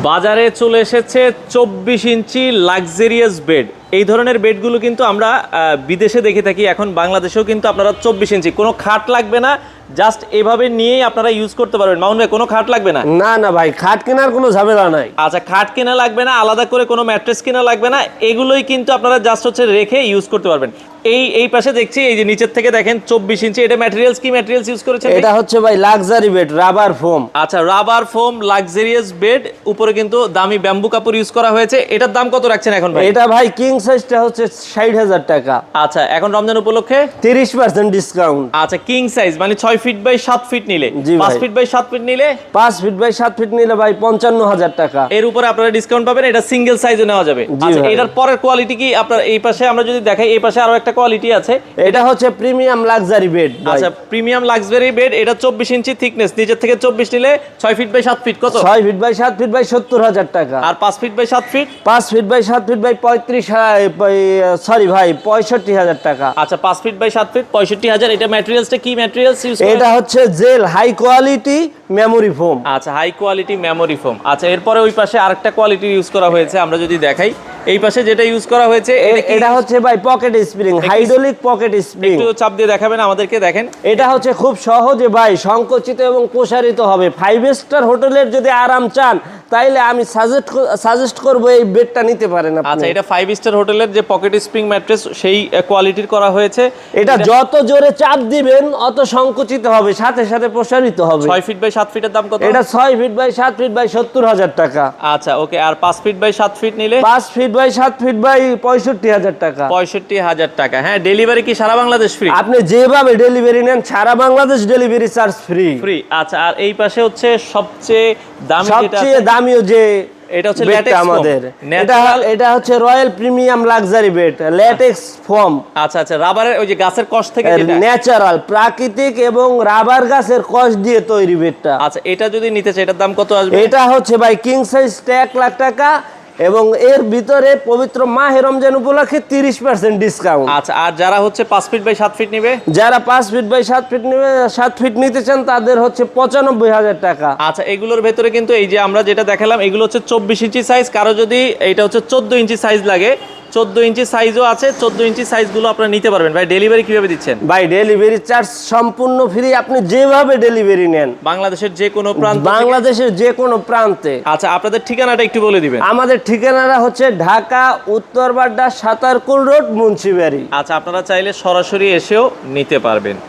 বাজারে চলে এসেছে 24 ইঞ্চি লাক্সারিয়াস বেড। এই ধরনের বেডগুলো কিন্তু আমরা বিদেশে দেখে থাকি, এখন বাংলাদেশেও কিন্তু আপনারা 24 ইঞ্চি, কোনো খাট লাগবে না, জাস্ট এভাবে নিয়েই আপনারা ইউজ করতে পারবেন। মামুন ভাই, কোনো খাট লাগবে না? না না ভাই, খাট কেনার কোনো ঝামেলা নাই। আচ্ছা, খাট কেনা লাগবে না, আলাদা করে কোনো ম্যাট্রেস কেনা লাগবে না, এগুলোই কিন্তু আপনারা জাস্ট হচ্ছে রেখে ইউজ করতে পারবেন। এই পাশে দেখছি, এই যে নিচের থেকে দেখেন 24 ইঞ্চি, এটা ম্যাটেরিয়ালস কি ম্যাটেরিয়ালস ইউজ করেছেন? এটা হচ্ছে ভাই লাক্সারি বেড, রাবার ফোম। আচ্ছা, রাবার ফোম লাক্সারিয়াস বেড, উপরে কিন্তু দামি ব্যাম্বু কাপড় ইউজ করা হয়েছে। এটার দাম কত রাখছেন এখন ভাই? এটা ভাই কিং সাইজটা হচ্ছে 60,000 টাকা। আচ্ছা, এখন রমজান উপলক্ষে 30% ডিসকাউন্ট। আচ্ছা, কিং সাইজ মানে 6 ফিট বাই 7 ফিট নিলে, 5 ফিট বাই 7 ফিট নিলে, 5 ফিট বাই 7 ফিট নিলে ভাই 55,000 টাকা। এর উপরে আপনারা ডিসকাউন্ট পাবেন। এটা সিঙ্গেল সাইজে নেওয়া যাবে। আচ্ছা, এটার পরের কোয়ালিটি কি আপনার? এই পাশে আমরা যদি দেখাই, এই পাশে আরো একটা কোয়ালিটি আছে। এটা হচ্ছে প্রিমিয়াম লাক্সারি বেড। আচ্ছা, প্রিমিয়াম লাক্সারি বেড, এটা 24 ইঞ্চি থিকনেস, নিচের থেকে 24 নিলে 6 ফিট বাই 7 ফিট কত? 6 ফিট বাই 7 ফিট বাই 70,000 টাকা। আর 5 feet by 7 feet? 5 feet by 7 feet by 65,000 টাকা। আচ্ছা, 5 ফিট বাই 7 ফিট 65,000। এটা ম্যাটেরিয়ালসটা কি ম্যাটেরিয়ালস ইউজ করেন? এটা হচ্ছে gel high quality memory foam. আচ্ছা, হাই কোয়ালিটি মেমোরি ফোম। আচ্ছা, এরপরে ওই পাশে আরেকটা কোয়ালিটি ইউজ করা হয়েছে, আমরা যদি দেখাই এই পাশে যেটা ইউজ করা হয়েছে, এটা হচ্ছে ভাই pocket spring, hydraulic pocket spring. একটু চাপ দিয়ে দেখাবেন আমাদেরকে, দেখেন। এটা হচ্ছে খুব সহজে ভাই সংকুচিত এবং প্রসারিত হবে। 5 স্টার হোটেলের যদি আরাম চান, তাইলে আমি সাজেস্ট করব এই বেডটা নিতে পারেন আপনি। আচ্ছা, এটা 5 স্টার হোটেলের যে পকেট স্প্রিং ম্যাট্রেস, সেই কোয়ালিটির করা হয়েছে। এটা যত জোরে চাপ দিবেন অত সংকুচিত হবে, সাথে সাথে প্রসারিত হবে। 6 ফিট বাই 7 ফিটের দাম কত? এটা 6 ফিট বাই 7 ফিট বাই 70,000 টাকা। আচ্ছা, ওকে। আর 5 ফিট বাই 7 ফিট নিলে? 5 ফিট বাই 7 ফিট বাই 65,000 টাকা। 65,000 টাকা। হ্যাঁ, ডেলিভারি কি সারা বাংলাদেশ ফ্রি? আপনি যেভাবে ডেলিভারি নেন, সারা Bangladesh delivery charge free. Free. আচ্ছা, আর এই পাশে হচ্ছে সবচেয়ে দামি, সবচেয়ে দামিও যে এটা হচ্ছে ল্যাটেক্স আমাদের, এটা হচ্ছে royal premium luxury bed, latex foam. আচ্ছা আচ্ছা, রাবারের ওই যে গাছের কষ থেকে যেটা ন্যাচারাল, প্রাকৃতিক এবং রাবার গাছের কষ দিয়ে তৈরি বেডটা। আচ্ছা, এটা যদি নিতে চাই, এটার দাম কত আসবে? এটা হচ্ছে ভাই কিং সাইজটা 1 লাখ টাকা, এবং এর ভিতরে পবিত্র মাহে রমজান উপলক্ষে 30% ডিসকাউন্ট। আচ্ছা, আর যারা হচ্ছে 5 ফিট বাই 7 ফিট নিবে, যারা 5 ফিট বাই 7 ফিট নিবে, 7 ফিট নিতে চান, তাদের হচ্ছে 95,000 টাকা। আচ্ছা, এগুলোর ভেতরে কিন্তু এই যে আমরা যেটা দেখালাম, এগুলো হচ্ছে 24 ইঞ্চি সাইজ। কারো যদি এটা হচ্ছে 14 ইঞ্চি সাইজ লাগে, 14 ইঞ্চি সাইজও আছে। 14 ইঞ্চি সাইজগুলো আপনারা নিতে পারবেন। ভাই, ডেলিভারি কিভাবে দিচ্ছেন? ভাই, ডেলিভারি চার্জ সম্পূর্ণ ফ্রি, আপনি যেভাবে ডেলিভারি নেন, বাংলাদেশের যে কোনো প্রান্ত, বাংলাদেশের যে কোনো প্রান্তে। আচ্ছা, আপনাদের ঠিকানাটা একটু বলে দিবেন। আমাদের ঠিকানাটা হচ্ছে ঢাকা উত্তরবাড্ডা সাতারকুল রোড, মুন্সিবাড়ি। আচ্ছা, আপনারা চাইলে সরাসরি এসেও নিতে পারবেন।